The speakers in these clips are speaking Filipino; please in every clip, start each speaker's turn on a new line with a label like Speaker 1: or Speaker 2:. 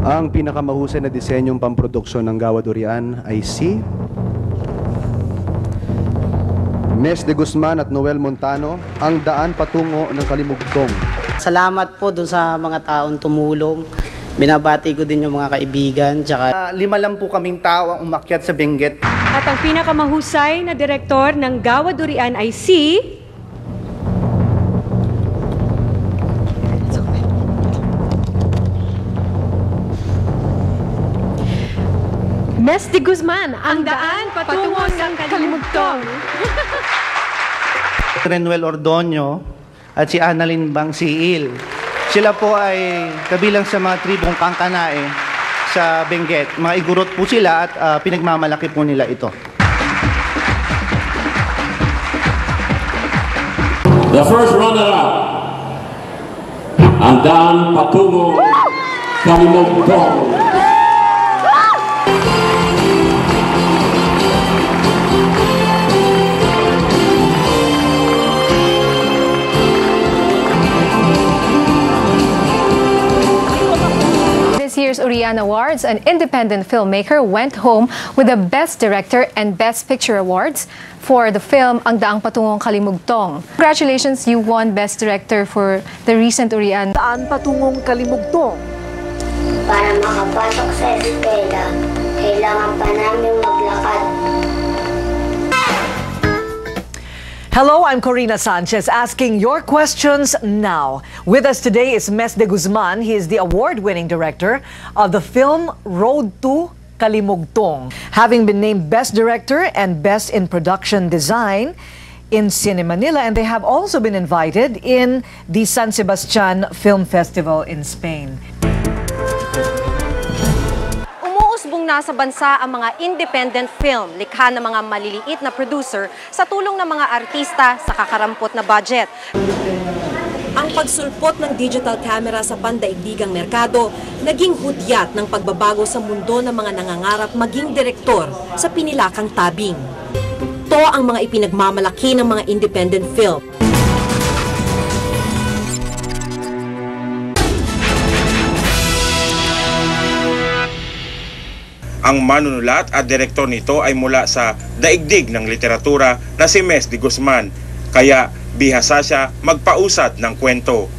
Speaker 1: Ang pinakamahusay na disenyong pamproduksyon ng Gawa Durian ay si Mes de Guzman at Noel Montano, Ang Daan Patungo ng Kalimugtong.
Speaker 2: Salamat po dun sa mga taong tumulong. Binabati ko din yung mga kaibigan. Tsaka,
Speaker 3: 5 lang po kaming tao ang umakyat sa Benguet.
Speaker 4: At ang pinakamahusay na direktor ng Gawa Durian ay si Mes de Guzman, Ang Daan Patungo ng Kalimugtong.
Speaker 3: Renuel Ordonio at si Annalyn Bangsiil. Sila po ay kabilang sa mga tribong Kangkanae sa Benguet. Mga igurot po sila at pinagmamalaki po nila ito.
Speaker 5: The first runner-up, Ang Daan Patungo Kalimugtong.
Speaker 6: This year's Urian Awards, an independent filmmaker went home with the Best Director and Best Picture awards for the film Ang Daang Patungong Kalimugtong. Congratulations, you won Best Director for the recent Urian.
Speaker 7: Daan Patungong Kalimugtong.
Speaker 8: Para makapasok sa eskwela, kailangan pa namin maglakad.
Speaker 7: Hello, I'm Corina Sanchez asking your questions now. With us today is Mes de Guzman. He is the award-winning director of the film Road to Kalimugtong. Having been named Best Director and Best in Production Design in Cine Manila, and they have also been invited in the San Sebastian Film Festival in Spain.
Speaker 9: Umuusbong na sa bansa ang mga independent film, likha ng mga maliliit na producer sa tulong ng mga artista sa kakarampot na budget. Ang pagsulpot ng digital camera sa pandaigdigang merkado, naging hudyat ng pagbabago sa mundo ng mga nangangarap maging direktor sa pinilakang tabing. Ito ang mga ipinagmamalaki ng mga independent film.
Speaker 10: Ang manunulat at direktor nito ay mula sa daigdig ng literatura na si Mes de Guzman, kaya bihasa siya magpausad ng kwento.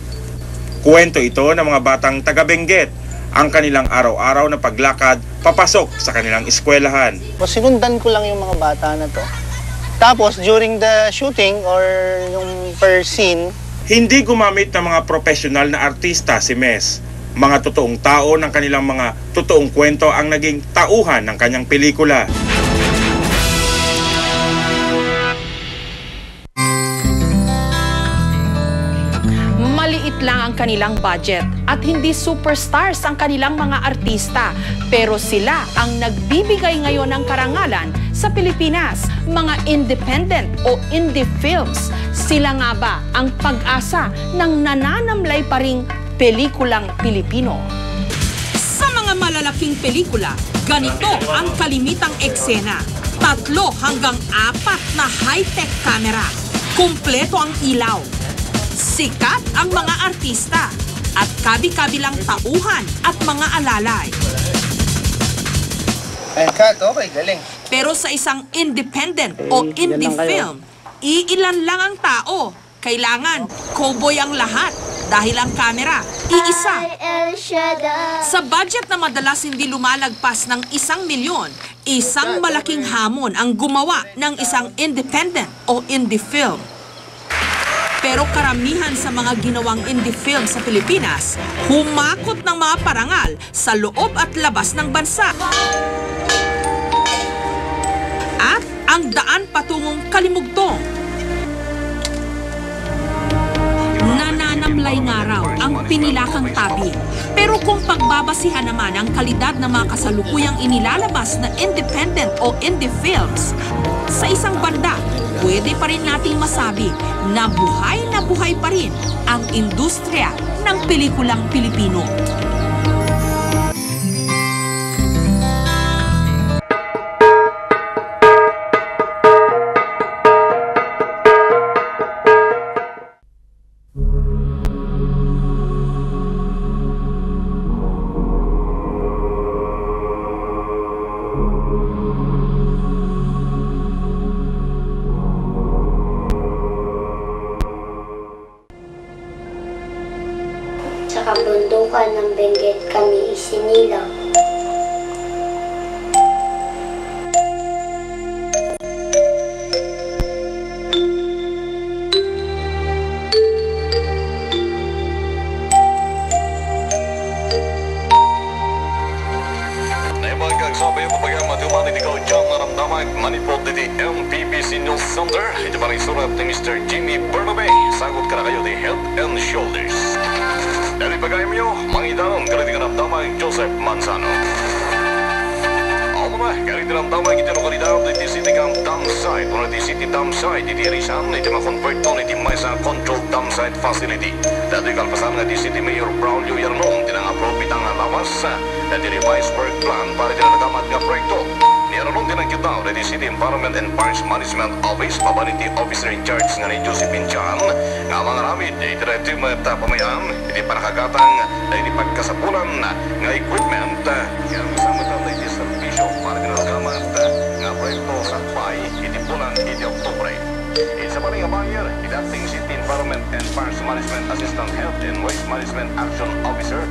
Speaker 10: Kwento ito ng mga batang taga-Benguet, ang kanilang araw-araw na paglakad papasok sa kanilang eskwelahan.
Speaker 3: Sinundan ko lang yung mga bata na to. Tapos during the shooting or yung per scene,
Speaker 10: hindi gumamit ng mga profesional na artista si Mes. Mga totoong tao ng kanilang mga totoong kwento ang naging tauhan ng kanyang pelikula.
Speaker 9: Maliit lang ang kanilang budget at hindi superstars ang kanilang mga artista. Pero sila ang nagbibigay ngayon ng karangalan sa Pilipinas. Mga independent o indie films. Sila nga ba ang pag-asa ng nananamlay pa ring pelikulang Pilipino? Sa mga malalaking pelikula, ganito ang kalimitang eksena. 3 hanggang 4 na high-tech camera. Kumpleto ang ilaw. Sikat ang mga artista. At kabi-kabilang tauhan at mga alalay.
Speaker 3: cut, okay, galing.
Speaker 9: Pero sa isang independent o indie film, iilan lang ang tao. Kailangan cowboy ang lahat. Dahil ang kamera, iisa. Sa budget na madalas hindi lumalagpas ng 1 milyon, isang malaking hamon ang gumawa ng isang independent o indie film. Pero karamihan sa mga ginawang indie film sa Pilipinas, humakot ng mga parangal sa loob at labas ng bansa. At ang Daan Patungong Kalimugtong. Nananamlay nga raw ang pinilakang tabi. Pero kung pagbabasihan naman ang kalidad ng mga kasalukuyang inilalabas na independent o indie films, sa isang banda, pwede pa rin nating masabi na buhay pa rin ang industriya ng pelikulang Pilipino.
Speaker 8: sa kabundukan ng Benguet kami isinilang.
Speaker 11: Sabi ko pag matuman iti ko dyan naramdaman manipod iti MPBC News Center. Ito pa rin surat ni Mr. Jimmy Bernabe. Sagot ka na kayo di Head and Shoulders. Dali pagayam nyo, mangidanon kariti ka naramdaman Joseph Manzano. Ako naman, kariti naramdaman iti lokalidad iti City Camp Dam Site. Kung iti City Dam Site, iti Rizal, iti makonvert nun iti Maysa Control Dam Site Facility. Dati kalpasan nga iti City Mayor Braulio Yarnong, tinang-approve itang lawas na revised work plan para tinatagamat nga proyekto. Niyaroon din ang kita na City Environment and Parks Management Office, Pabaniti Officer in Charge nga ni Josephine Chan, nga mga ramid, itiretim at pamayan, iti panakagatang na iti pagkasapulan nga equipment, nga kasama ito na iti servisyo para tinatagamat nga proyekto sa PAI, iti bulan, iti Oktubre. Isa pa rin nga bayer, iti acting City Environment and Parks Management Assistant Health and Waste Management Action Officer,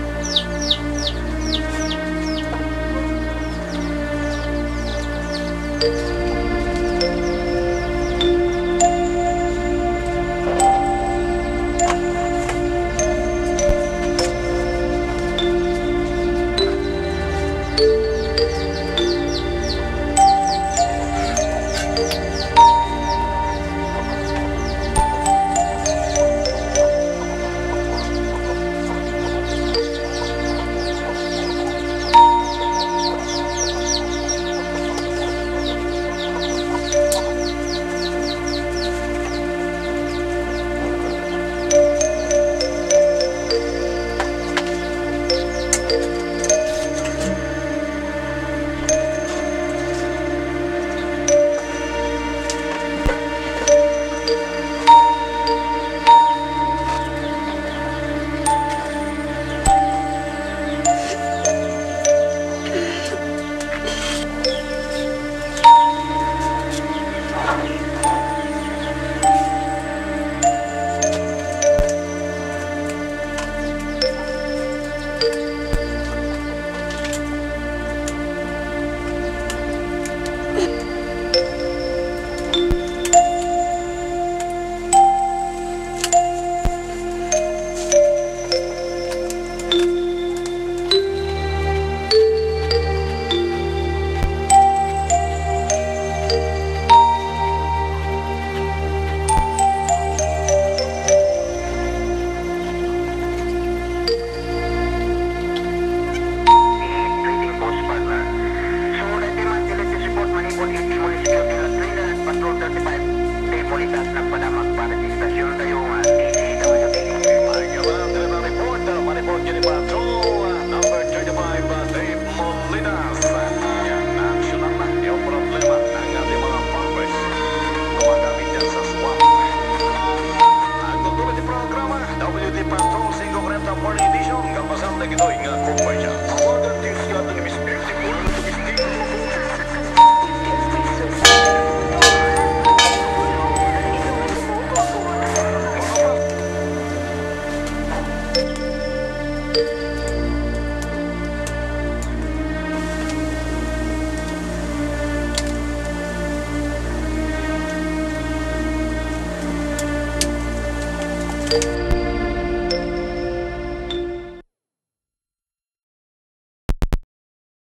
Speaker 8: Thank you.